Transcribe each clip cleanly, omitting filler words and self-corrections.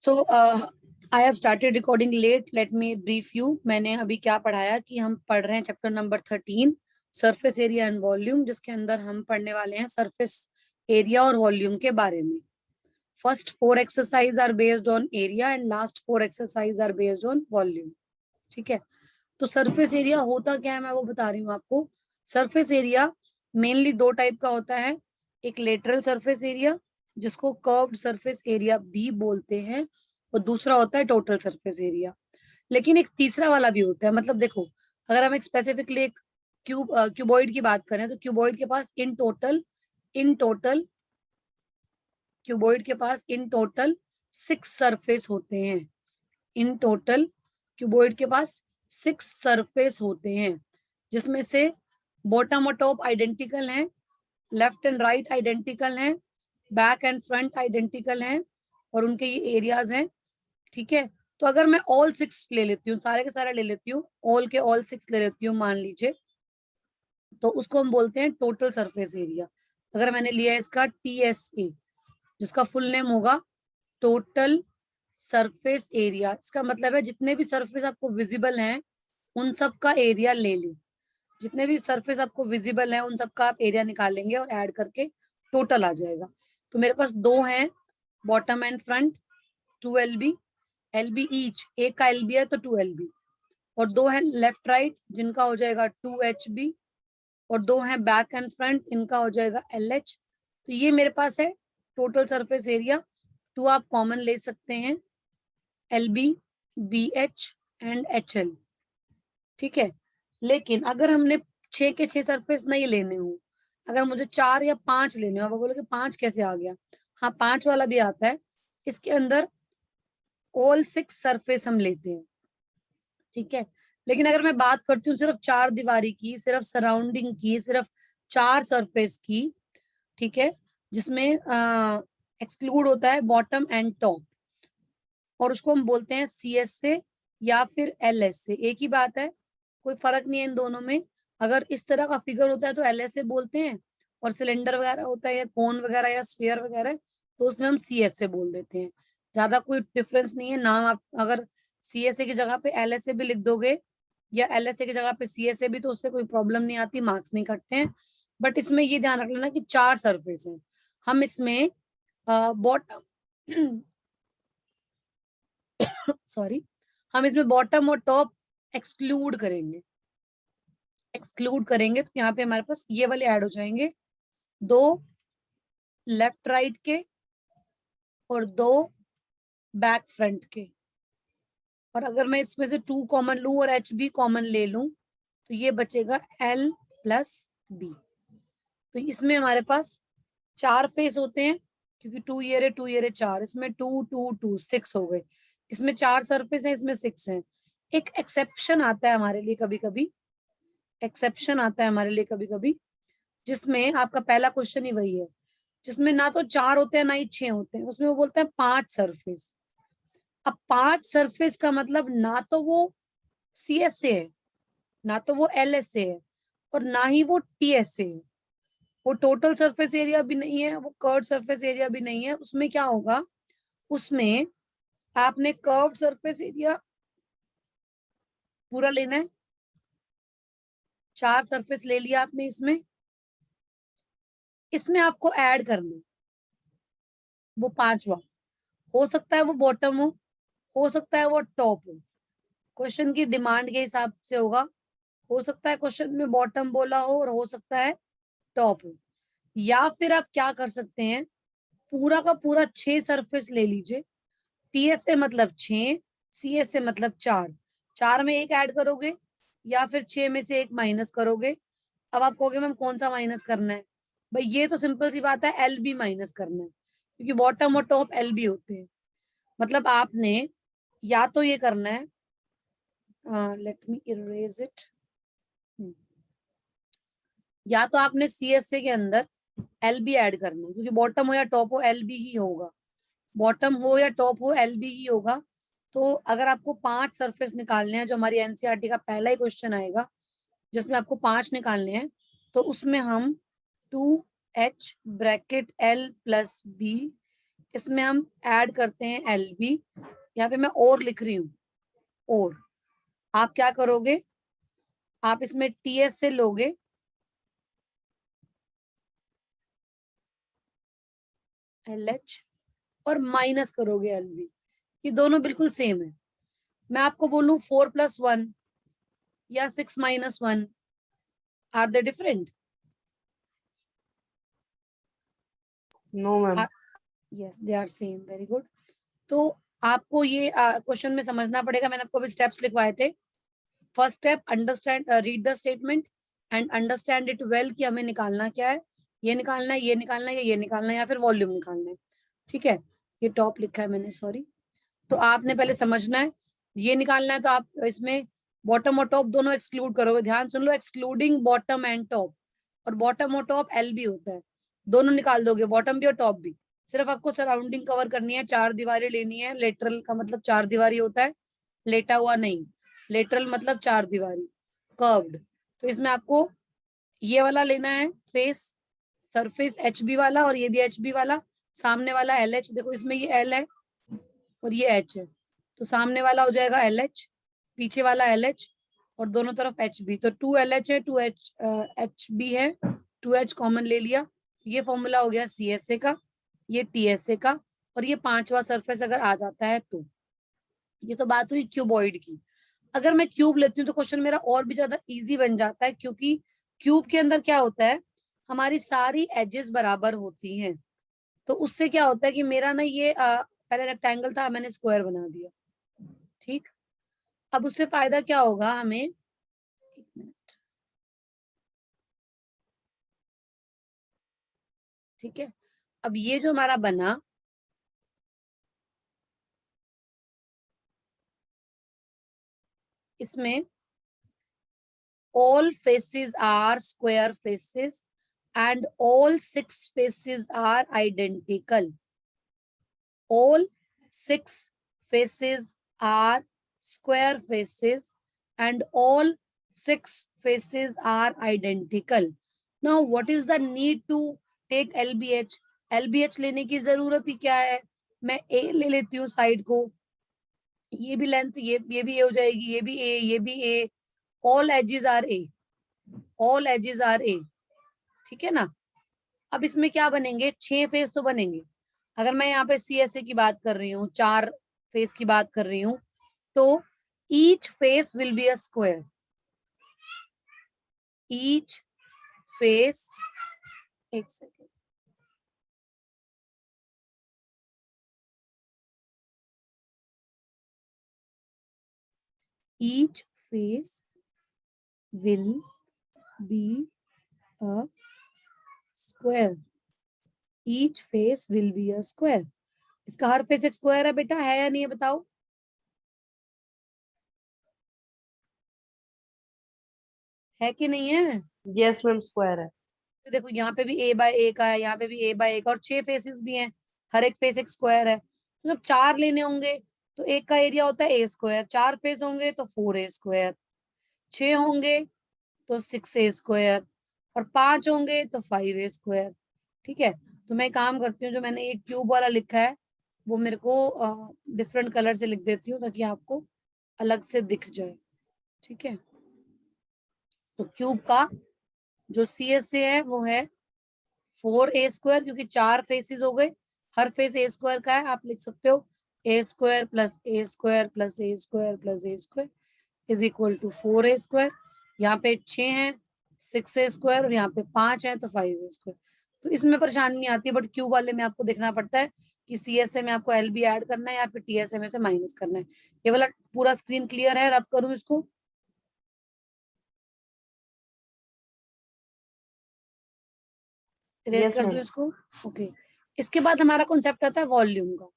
So I have started recording late. Let me brief you. मैंने अभी क्या पढ़ाया कि हम पढ़ रहे हैं chapter number 13 surface area and volume, जिसके अंदर हम पढ़ने वाले हैं सरफेस एरिया और वॉल्यूम के बारे में. First 4 exercise are based on area and last 4 exercise are based on volume. ठीक है. तो सरफेस एरिया होता क्या है मैं वो बता रही हूँ आपको. सरफेस एरिया मेनली दो टाइप का होता है. एक लेटरल सरफेस एरिया जिसको कर्व्ड सरफेस एरिया भी बोलते हैं, और दूसरा होता है टोटल सरफेस एरिया. लेकिन एक तीसरा वाला भी होता है. मतलब देखो, अगर हम एक स्पेसिफिकली एक क्यूबॉइड की बात करें तो क्यूबॉइड के पास इन टोटल क्यूबॉइड के पास इन टोटल 6 सरफेस होते हैं. इन टोटल क्यूबॉइड के पास 6 सरफेस होते हैं, जिसमें से बॉटम और टॉप आइडेंटिकल हैं, लेफ्ट एंड राइट आइडेंटिकल हैं, बैक एंड फ्रंट आइडेंटिकल हैं, और उनके ये एरियाज हैं. ठीक है. तो अगर मैं ऑल 6 ले लेती हूँ, सारे के सारे ले लेती हूँ, ऑल के ऑल 6 ले लेती हूँ मान लीजिए, तो उसको हम बोलते हैं टोटल सरफेस एरिया. अगर मैंने लिया है इसका TSA, जिसका फुल नेम होगा टोटल सरफेस एरिया, इसका मतलब है जितने भी सरफेस आपको विजिबल हैं उन सब का एरिया ले लें. जितने भी सरफेस आपको विजिबल है उन सब का आप एरिया निकालेंगे और ऐड करके टोटल आ जाएगा. तो मेरे पास दो हैं, bottom and front, 2 LB each. एक का LB है तो 2 LB, और दो हैं लेफ्ट राइट जिनका हो जाएगा 2 HB, और दो हैं बैक एंड फ्रंट, इनका हो जाएगा LH. तो ये मेरे पास है टोटल सरफेस एरिया. 2 आप कॉमन ले सकते हैं, LB, BH एंड HL. ठीक है. लेकिन अगर हमने 6 के 6 सरफेस नहीं लेने हो, अगर मुझे 4 या 5 लेने हो, आप बोलोगे 5 कैसे आ गया? हाँ, 5 वाला भी आता है. इसके अंदर ऑल 6 सरफेस हम लेते हैं. ठीक है. लेकिन अगर मैं बात करती हूँ सिर्फ 4 दीवारी की, सिर्फ सराउंडिंग की, सिर्फ 4 सरफेस की, ठीक है, जिसमें एक्सक्लूड होता है बॉटम एंड टॉप, और उसको हम बोलते हैं CS से या फिर LS से. एक ही बात है, कोई फर्क नहीं है इन दोनों में. अगर इस तरह का फिगर होता है तो LS से बोलते हैं, और सिलेंडर वगैरह होता है या कोन वगैरह या स्फीयर वगैरह तो उसमें हम CS से बोल देते हैं. ज्यादा कोई डिफरेंस नहीं है. नाम आप अगर CSA की जगह पे LSA भी लिख दोगे या LSA की जगह पे CSA भी, तो उससे कोई प्रॉब्लम नहीं आती, मार्क्स नहीं कटते हैं. बट इसमें ये ध्यान रख लेना कि 4 सरफेस हैं. हम इसमें बॉटम सॉरी, हम इसमें बॉटम और टॉप एक्सक्लूड करेंगे. तो यहाँ पे हमारे पास ये वाले ऐड हो जाएंगे, दो लेफ्ट राइट के और दो बैक फ्रंट के. और अगर मैं इसमें से 2 कॉमन लूं और HB कॉमन ले लूं तो ये बचेगा L प्लस B. तो इसमें हमारे पास 4 फेस होते हैं, क्योंकि 2 ये रहे 2 ये रहे 4, इसमें 2 2 2 6 हो गए. इसमें 4 सरफेस हैं, इसमें 6 हैं. एक एक्सेप्शन आता है हमारे लिए कभी कभी, जिसमें आपका पहला क्वेश्चन ही वही है, जिसमें ना तो 4 होते हैं ना ही 6 होते हैं. उसमें वो बोलते हैं 5 सरफेस. अब 5 सरफेस का मतलब ना तो वो CSA है, ना तो वो LSA है, और ना ही वो TSA है. वो टोटल सरफेस एरिया भी नहीं है, वो कर्व सरफेस एरिया भी नहीं है. उसमें क्या होगा, उसमें आपने कर्व सरफेस एरिया पूरा लेना है. 4 सरफेस ले लिया आपने. इसमें आपको ऐड करना है वो 5वां. हो सकता है वो बॉटम हो सकता है वो टॉप हो. क्वेश्चन की डिमांड के हिसाब से होगा. हो सकता है क्वेश्चन में बॉटम बोला हो और हो सकता है टॉप हो. या फिर आप क्या कर सकते हैं, पूरा का पूरा 6 सरफेस ले लीजिए. TSA मतलब 6, CSA मतलब 4. 4 में एक ऐड करोगे या फिर 6 में से एक माइनस करोगे. अब आप कहोगे मैम कौन सा माइनस करना है? भाई ये तो सिंपल सी बात है, LB माइनस करना है, क्योंकि बॉटम और टॉप LB होते हैं. मतलब आपने या तो ये करना है, लेट मी इरेज इट, या तो आपने CSA के अंदर LB ऐड करना है, क्योंकि बॉटम हो या टॉप हो LB ही होगा. बॉटम हो या टॉप हो LB ही होगा. तो अगर आपको 5 सरफेस निकालने हैं, जो हमारी NCERT का पहला ही क्वेश्चन आएगा जिसमें आपको 5 निकालने हैं, तो उसमें हम 2H bracket L plus B इसमें हम ऐड करते हैं LB। यहाँ पे मैं और लिख रही हूँ, और आप क्या करोगे, आप इसमें TS से लोगे LH और माइनस करोगे LB। ये दोनों बिल्कुल सेम है। मैं आपको बोलूं 4+1 या 6-1, are they different? No ma'am. Yes they are same, very good. तो आपको ये क्वेश्चन में समझना पड़ेगा, मैंने आपको भी स्टेप्स लिखवाए थे। First step, understand, read the statement and understand it well, कि हमें निकालना क्या है, ये निकालना है, ये निकालना है, ये निकालना है, या फिर वॉल्यूम निकालना है। ठीक है, ये टॉप लिखा है मैंने, सॉरी। तो आपने पहले समझना है, ये निकालना है, तो आप इसमें बॉटम और टॉप दोनों एक्सक्लूड करोगे। ध्यान सुन लो, एक्सक्लूडिंग बॉटम एंड टॉप, और बॉटम और टॉप LB होता है, दोनों निकाल दोगे, बॉटम भी और टॉप भी। सिर्फ आपको सराउंडिंग कवर करनी है, 4 दीवारें लेनी है। लेटरल का मतलब 4 दीवारी होता है, लेटा हुआ नहीं। लेटरल मतलब 4 दीवारी, कर्व्ड। तो इसमें आपको ये वाला लेना है फेस, सरफेस HB वाला, और ये भी HB वाला। सामने वाला LH, देखो इसमें ये L है और ये H है, तो सामने वाला हो जाएगा LH, पीछे वाला LH, और दोनों तरफ HB। तो 2LH है, 2HB है, 2H कॉमन ले लिया। ये फॉर्मूला हो गया CSA का, ये TSA का, और ये 5वां सरफेस अगर आ जाता है तो। ये तो बात हुई क्यूबॉइड की। अगर मैं क्यूब लेती हूँ तो क्वेश्चन मेरा और भी ज्यादा इजी बन जाता है, क्योंकि क्यूब के अंदर क्या होता है, हमारी सारी एजेस बराबर होती हैं। तो उससे क्या होता है कि मेरा ना ये पहले रेक्टेंगल था, मैंने स्क्वायर बना दिया। ठीक, अब उससे फायदा क्या होगा हमें, एक मिनट, ठीक है। अब ये जो हमारा बना, इसमें all faces are square faces and all 6 faces are identical. All 6 faces are square faces and all 6 faces are identical. Now, what is the need to take LBH? LBH लेने की जरूरत ही क्या है, मैं A ले लेती हूँ साइड को, ये भी लेंथ, ये भी A हो जाएगी, ये भी A, ये भी A, all edges are A, all edges are A, ठीक है ना। अब इसमें क्या बनेंगे, 6 फेस तो बनेंगे। अगर मैं यहाँ पे CSA की बात कर रही हूँ, 4 फेस की बात कर रही हूँ, तो each face will be a square. Each face, एक second, each face will be a square. Each face will be a square. इसका हर फेस एक स्क्वायर है बेटा, है या नहीं है बताओ? है कि नहीं है? यस मैम, स्क्वायर है। तो देखो यहाँ पे भी A/A का है, यहाँ पे भी A/A का, और 6 फेसेस भी हैं, हर एक फेस एक स्क्वायर है। तो जब 4 लेने होंगे तो एक का एरिया होता है A², 4 फेस होंगे तो 4A², 6 होंगे तो 6A², और 5 होंगे तो 5A²। ठीक है, तो मैं काम करती हूँ, जो मैंने एक क्यूब वाला लिखा है वो मेरे को डिफरेंट कलर से लिख देती हूँ, ताकि आपको अलग से दिख जाए। ठीक है, तो क्यूब का जो CSA है वो है 4A², क्योंकि 4 फेसेस हो गए, हर फेस A² का है। आप लिख सकते हो A² plus A² plus A² plus A² is equal to 4A²। यहाँ पे 6 है, 6A², और यहाँ पे 5 है तो 5A²। तो इसमें परेशानी नहीं आती, बट क्यूब वाले में आपको देखना पड़ता है कि CSA में आपको LB ऐड करना है या फिर TSA में से माइनस करना है। ये वाला पूरा स्क्रीन क्लियर है? रब करूँ इसको, इरेज यस कर दूं मैम। इसको? ओके। इसके बाद हमारा कॉन्सेप्ट आता है वॉल्यूम का।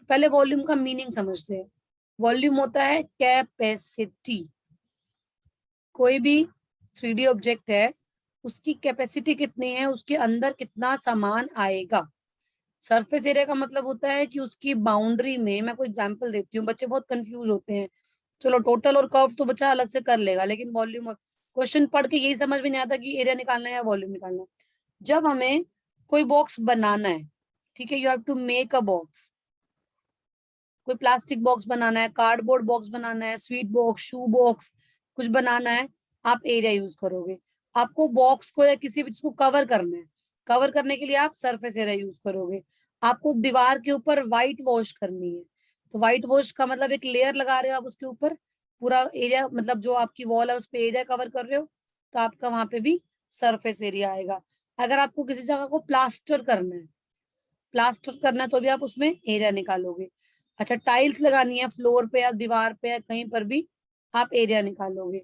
पहले वॉल्यूम का मीनिंग समझते हैं। वॉल्यूम होता है कैपेसिटी। कोई भी 3D ऑब्जेक्ट है, उसकी कैपेसिटी कितनी है, उसके अंदर कितना सामान आएगा। सरफेस एरिया का मतलब होता है कि उसकी बाउंड्री में, मैं कोई एग्जांपल देती हूँ, बच्चे बहुत कंफ्यूज होते हैं। चलो टोटल और कर्व तो बच्चा अलग से कर लेगा, लेकिन वॉल्यूम और क्वेश्चन पढ़ के यही समझ में नहीं आता कि एरिया निकालना है या वॉल्यूम निकालना है। जब हमें कोई बॉक्स बनाना है, ठीक है, you have to make a box. कोई प्लास्टिक बॉक्स बनाना है, कार्डबोर्ड बॉक्स बनाना है, स्वीट बॉक्स, शू बॉक्स, कुछ बनाना है, आप एरिया यूज करोगे। आपको बॉक्स को या किसी भी चीज को कवर करना है, कवर करने के लिए आप सरफेस एरिया यूज करोगे। आपको दीवार के ऊपर व्हाइट वॉश करनी है, तो व्हाइट वॉश का मतलब एक लेयर लगा रहे हो आप उसके ऊपर, पूरा एरिया, मतलब जो आपकी वॉल है उस पे एरिया कवर कर रहे हो, तो आपका वहां पे भी सरफेस एरिया आएगा। अगर आपको किसी जगह को प्लास्टर करना है, प्लास्टर करना है तो भी आप उसमें एरिया निकालोगे। अच्छा, टाइल्स लगानी है फ्लोर पे या दीवार पे या कहीं पर भी, आप एरिया निकालोगे।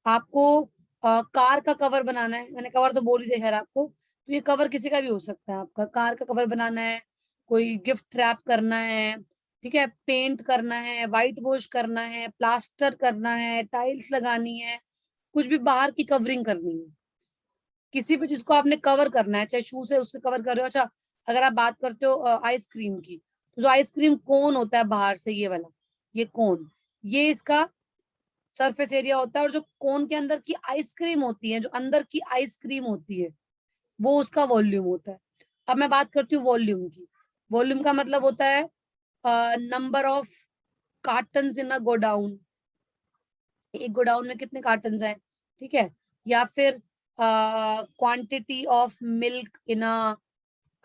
आपको कार का कवर बनाना है, मैंने कवर तो बोल ही दिया खैर आपको, तो ये कवर किसी का भी हो सकता है। आपका कार का कवर बनाना है, कोई गिफ्ट रैप करना है, ठीक है, पेंट करना है, व्हाइट वॉश करना है, प्लास्टर करना है, टाइल्स लगानी है, कुछ भी बाहर की कवरिंग करनी है, किसी भी चीज को आपने कवर करना है, चाहे शू से उससे कवर कर रहे हो। अच्छा, अगर आप बात करते हो आइसक्रीम की, तो जो आइसक्रीम कोन होता है बाहर से, ये वाला, ये कोन, ये इसका सरफेस एरिया होता है। और जो कोन के अंदर की आइसक्रीम होती है, जो अंदर की आइसक्रीम होती है, वो उसका वॉल्यूम होता है। अब मैं बात करती हूँ वॉल्यूम की। वॉल्यूम का मतलब होता है number of cottons in a godown, एक गोडाउन में कितने कार्टन्स हैं, ठीक है, या फिर quantity of milk in a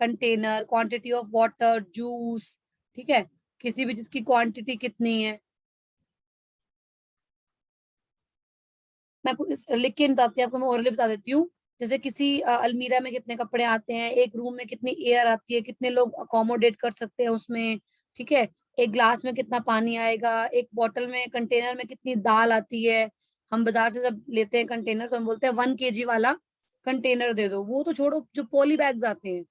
container, quantity of water, juice, ठीक है, किसी भी चीज की क्वांटिटी कितनी है। मैं आपको लिख के नहीं बताती, आपको मैं ओरली बता देती हूँ। जैसे किसी अलमीरा में कितने कपड़े आते हैं, एक रूम में कितनी एयर आती है, कितने लोग अकोमोडेट कर सकते हैं उसमें, ठीक है, एक ग्लास में कितना पानी आएगा, एक बॉटल में, कंटेनर में कितनी दाल आती है। हम बाजार से जब लेते हैं कंटेनर, तो हम बोलते हैं 1 kg वाला कंटेनर दे दो। वो तो छोड़ो, जो पॉली बैग्स आते हैं,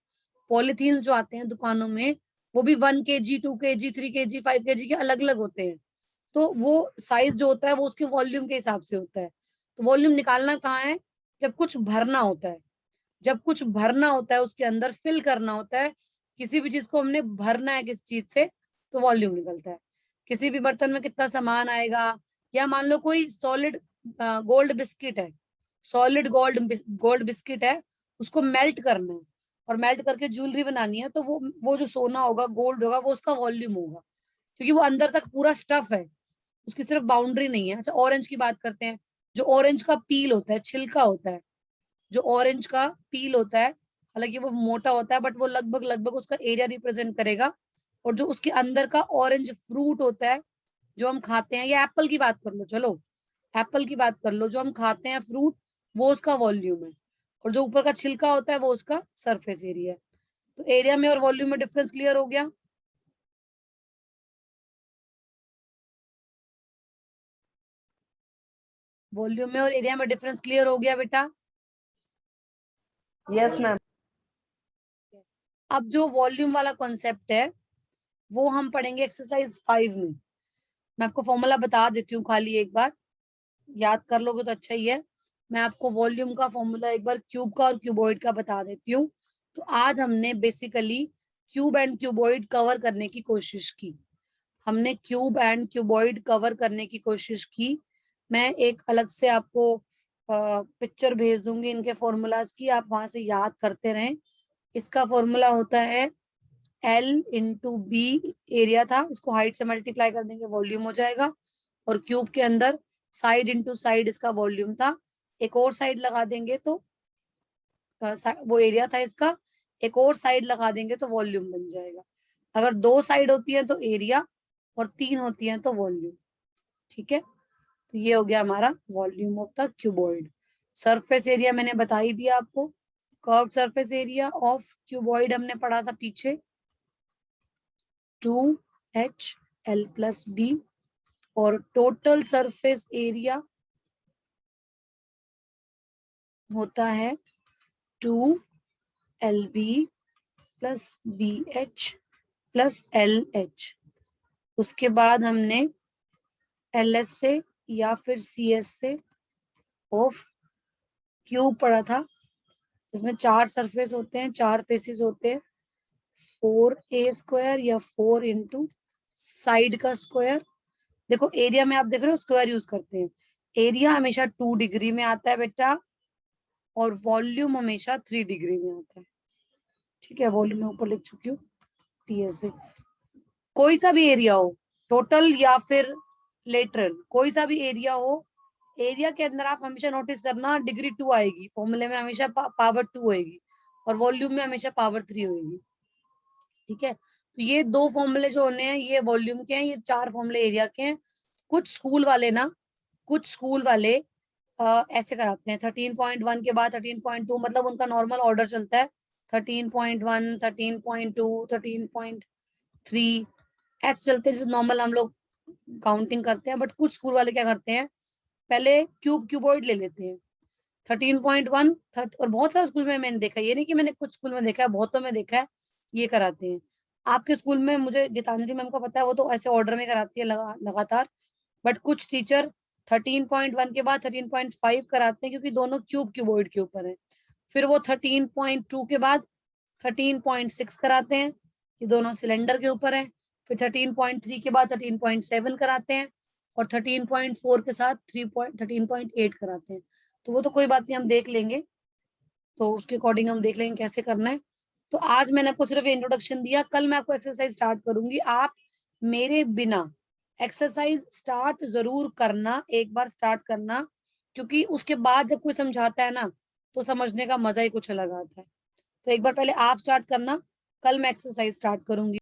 पॉलीथीन जो आते हैं दुकानों में, वो भी 1 kg, 2 kg, 3 kg, 5 kg के अलग अलग होते हैं। तो वो साइज जो होता है वो उसके वॉल्यूम के हिसाब से होता है। तो वॉल्यूम निकालना कहाँ है, जब कुछ भरना होता है, जब कुछ भरना होता है उसके अंदर फिल करना होता है, किसी भी चीज को हमने भरना है किस चीज से, तो वॉल्यूम निकलता है। किसी भी बर्तन में कितना सामान आएगा, या मान लो कोई सॉलिड गोल्ड बिस्किट है, सॉलिड गोल्ड बिस्किट है, उसको मेल्ट करना है और मेल्ट करके ज्वेलरी बनानी है, तो वो जो सोना होगा, गोल्ड होगा, वो उसका वॉल्यूम होगा, क्योंकि वो अंदर तक पूरा स्टफ है, उसकी सिर्फ बाउंड्री नहीं है। अच्छा, ऑरेंज की बात करते हैं। जो ऑरेंज का पील होता है, छिलका होता है, जो ऑरेंज का पील होता है, हालांकि वो मोटा होता है, बट वो लगभग लगभग उसका एरिया रिप्रेजेंट करेगा। और जो उसके अंदर का ऑरेंज फ्रूट होता है, जो हम खाते हैं, या एप्पल की बात कर लो, चलो एप्पल की बात कर लो, जो हम खाते हैं फ्रूट, वो उसका वॉल्यूम है। और जो ऊपर का छिलका होता है वो उसका सरफेस एरिया है। तो एरिया में और वॉल्यूम में डिफरेंस क्लियर हो गया। वॉल्यूम में और एरिया में डिफरेंस क्लियर हो गया बेटा। Yes ma'am. अब जो वॉल्यूम वाला कॉन्सेप्ट है, वो हम पढ़ेंगे एक्सरसाइज 5 में। मैं आपको फॉर्मूला बता देती हूँ, खाली एक बार याद कर लोगे तो अच्छा ही है। मैं आपको वॉल्यूम का फॉर्मूला एक बार क्यूब का और क्यूबॉइड का बता देती हूँ। तो आज हमने basically cube and cuboid cover करने की कोशिश की, हमने क्यूब एंड क्यूबॉइड कवर करने की कोशिश की। मैं एक अलग से आपको पिक्चर भेज दूंगी इनके फॉर्मूलाज की, आप वहां से याद करते रहें। इसका फॉर्मूला होता है L इंटू बी, एरिया था, इसको हाइट से मल्टीप्लाई कर देंगे, वॉल्यूम हो जाएगा। और क्यूब के अंदर साइड इंटू साइड इसका वॉल्यूम था, एक और साइड लगा देंगे तो वो एरिया था इसका, एक और साइड लगा देंगे तो वॉल्यूम बन जाएगा। अगर 2 साइड होती है तो एरिया, और 3 होती है तो वॉल्यूम। ठीक है, तो ये हो गया हमारा volume of the cuboid. Surface area मैंने बता ही दिया आपको, curve surface area of cuboid हमने पढ़ा था पीछे, 2HL+B। और टोटल सरफेस एरिया होता है 2LB+BH+LH। उसके बाद हमने LS से या फिर CS से ऑफ क्यूब पढ़ा था, जिसमें 4 सरफेस होते हैं, 4 फेसेस होते हैं, 4A² या 4 इंटू साइड का स्क्वायर। देखो एरिया में आप देख रहे हो स्क्वायर यूज करते हैं, एरिया हमेशा 2 डिग्री में आता है बेटा, और वॉल्यूम हमेशा 3 डिग्री में आता है। ठीक है, वॉल्यूम में ऊपर लिख चुकी हूँ। TSA, कोई सा भी एरिया हो, टोटल या फिर लेटरल, कोई सा भी एरिया हो, एरिया के अंदर आप हमेशा नोटिस करना डिग्री 2 आएगी, फॉर्मूले में हमेशा पावर 2 होएगी और वॉल्यूम में हमेशा पावर 3 होएगी। ठीक है, तो ये 2 फॉर्मूले जो होने हैं ये वॉल्यूम के हैं, ये 4 फॉर्मूले एरिया के हैं। कुछ स्कूल वाले ना, कुछ स्कूल वाले ऐसे कराते हैं 13.1 के बाद 13.2, मतलब उनका नॉर्मल ऑर्डर चलता है 13.1, 13.2, 13.3 ऐसे चलते हैं, जैसे नॉर्मल हम लोग काउंटिंग करते हैं। बट कुछ स्कूल वाले क्या करते हैं, पहले क्यूबॉइड ले लेते हैं 13.1 और बहुत सारे स्कूल में मैंने देखा, ये नहीं कि मैंने कुछ स्कूल में देखा है, बहुतों में देखा है ये कराते हैं। आपके स्कूल में मुझे गीतांजलि मैम को पता है, वो तो ऐसे ऑर्डर में कराती है लगातार। बट कुछ टीचर 13.1 के बाद 13.5 कराते हैं, क्योंकि दोनों क्यूबॉइड के ऊपर है। फिर वो 13.2 के बाद 13.6 कराते हैं, ये दोनों सिलेंडर के ऊपर है। फिर 13.3 के बाद 13.7 कराते हैं और 13.4 के साथ 13.8 कराते हैं। तो वो तो कोई बात नहीं, हम देख लेंगे, तो उसके अकॉर्डिंग हम देख लेंगे कैसे करना है। तो आज मैंने आपको सिर्फ इंट्रोडक्शन दिया, कल मैं आपको एक्सरसाइज स्टार्ट करूंगी। आप मेरे बिना एक्सरसाइज स्टार्ट जरूर करना, एक बार स्टार्ट करना, क्योंकि उसके बाद जब कोई समझाता है ना तो समझने का मजा ही कुछ अलग आता है। तो एक बार पहले आप स्टार्ट करना, कल मैं एक्सरसाइज स्टार्ट करूंगी।